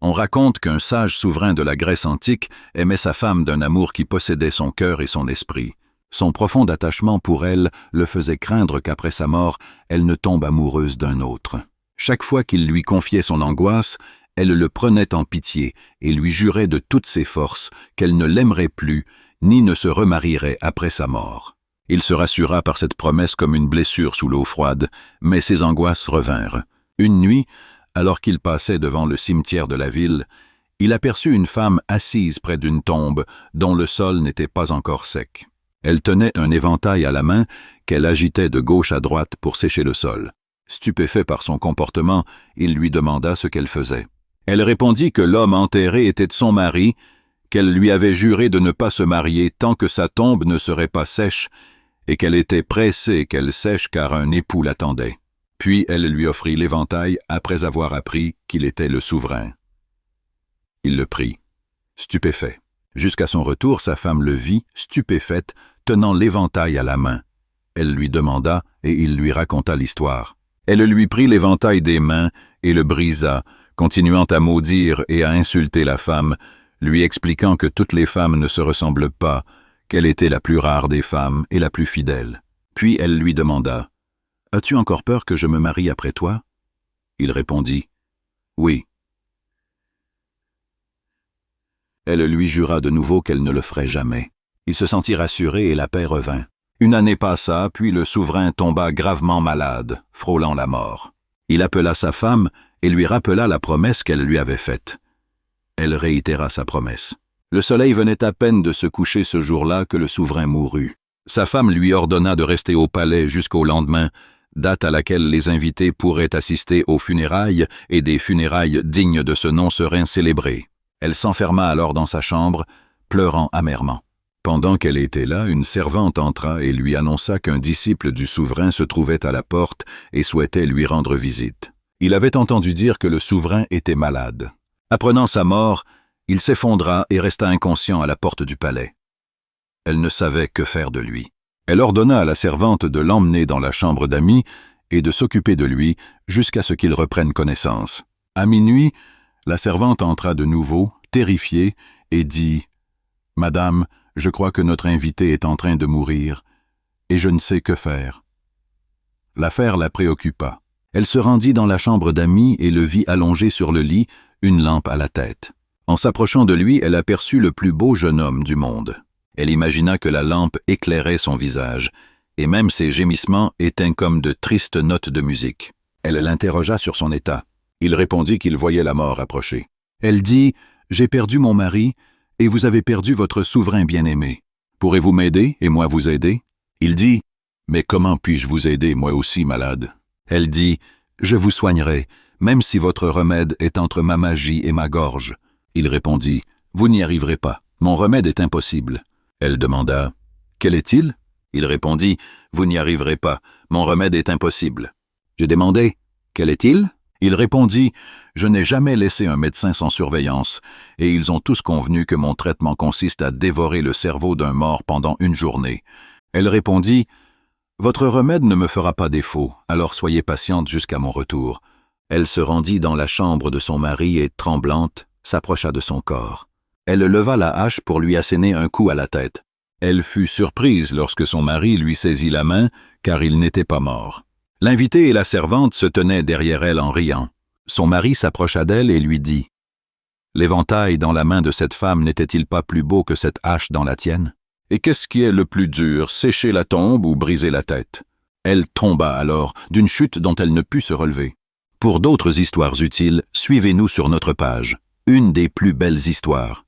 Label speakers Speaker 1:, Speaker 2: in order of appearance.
Speaker 1: On raconte qu'un sage souverain de la Grèce antique aimait sa femme d'un amour qui possédait son cœur et son esprit. Son profond attachement pour elle le faisait craindre qu'après sa mort, elle ne tombe amoureuse d'un autre. Chaque fois qu'il lui confiait son angoisse, elle le prenait en pitié et lui jurait de toutes ses forces qu'elle ne l'aimerait plus, ni ne se remarierait après sa mort. Il se rassura par cette promesse comme une blessure sous l'eau froide, mais ses angoisses revinrent. Une nuit, alors qu'il passait devant le cimetière de la ville, il aperçut une femme assise près d'une tombe dont le sol n'était pas encore sec. Elle tenait un éventail à la main qu'elle agitait de gauche à droite pour sécher le sol. Stupéfait par son comportement, il lui demanda ce qu'elle faisait. Elle répondit que l'homme enterré était son mari, qu'elle lui avait juré de ne pas se marier tant que sa tombe ne serait pas sèche, et qu'elle était pressée qu'elle sèche car un époux l'attendait. Puis elle lui offrit l'éventail après avoir appris qu'il était le souverain. Il le prit, stupéfait. Jusqu'à son retour, sa femme le vit, stupéfaite, tenant l'éventail à la main. Elle lui demanda et il lui raconta l'histoire. Elle lui prit l'éventail des mains et le brisa, continuant à maudire et à insulter la femme, lui expliquant que toutes les femmes ne se ressemblent pas, qu'elle était la plus rare des femmes et la plus fidèle. Puis elle lui demanda « As-tu encore peur que je me marie après toi ?» Il répondit « Oui. » Elle lui jura de nouveau qu'elle ne le ferait jamais. Il se sentit rassuré et la paix revint. Une année passa, puis le souverain tomba gravement malade, frôlant la mort. Il appela sa femme et lui rappela la promesse qu'elle lui avait faite. Elle réitéra sa promesse. Le soleil venait à peine de se coucher ce jour-là que le souverain mourut. Sa femme lui ordonna de rester au palais jusqu'au lendemain, date à laquelle les invités pourraient assister aux funérailles et des funérailles dignes de ce nom seraient célébrées. Elle s'enferma alors dans sa chambre, pleurant amèrement. Pendant qu'elle était là, une servante entra et lui annonça qu'un disciple du souverain se trouvait à la porte et souhaitait lui rendre visite. Il avait entendu dire que le souverain était malade. Apprenant sa mort, il s'effondra et resta inconscient à la porte du palais. Elle ne savait que faire de lui. Elle ordonna à la servante de l'emmener dans la chambre d'amis et de s'occuper de lui jusqu'à ce qu'il reprenne connaissance. À minuit, la servante entra de nouveau, terrifiée, et dit « Madame, je crois que notre invité est en train de mourir, et je ne sais que faire. » L'affaire la préoccupa. Elle se rendit dans la chambre d'amis et le vit allongé sur le lit, une lampe à la tête. En s'approchant de lui, elle aperçut le plus beau jeune homme du monde. Elle imagina que la lampe éclairait son visage, et même ses gémissements étaient comme de tristes notes de musique. Elle l'interrogea sur son état. Il répondit qu'il voyait la mort approcher. Elle dit « J'ai perdu mon mari, et vous avez perdu votre souverain bien-aimé. Pourrez-vous m'aider et moi vous aider ?» Il dit « Mais comment puis-je vous aider, moi aussi malade ?» Elle dit « Je vous soignerai, même si votre remède est entre ma magie et ma gorge. » Il répondit « Vous n'y arriverez pas, mon remède est impossible. » Elle demanda « Quel est-il » Il répondit « Vous n'y arriverez pas, mon remède est impossible. » J'ai demandé « Quel est-il » Il répondit « Je n'ai jamais laissé un médecin sans surveillance, et ils ont tous convenu que mon traitement consiste à dévorer le cerveau d'un mort pendant une journée. » Elle répondit « Votre remède ne me fera pas défaut, alors soyez patiente jusqu'à mon retour. » Elle se rendit dans la chambre de son mari et, tremblante, s'approcha de son corps. Elle leva la hache pour lui asséner un coup à la tête. Elle fut surprise lorsque son mari lui saisit la main, car il n'était pas mort. L'invité et la servante se tenaient derrière elle en riant. Son mari s'approcha d'elle et lui dit « L'éventail dans la main de cette femme n'était-il pas plus beau que cette hache dans la tienne? Et qu'est-ce qui est le plus dur, sécher la tombe ou briser la tête ?» Elle tomba alors, d'une chute dont elle ne put se relever. Pour d'autres histoires utiles, suivez-nous sur notre page. Une des plus belles histoires.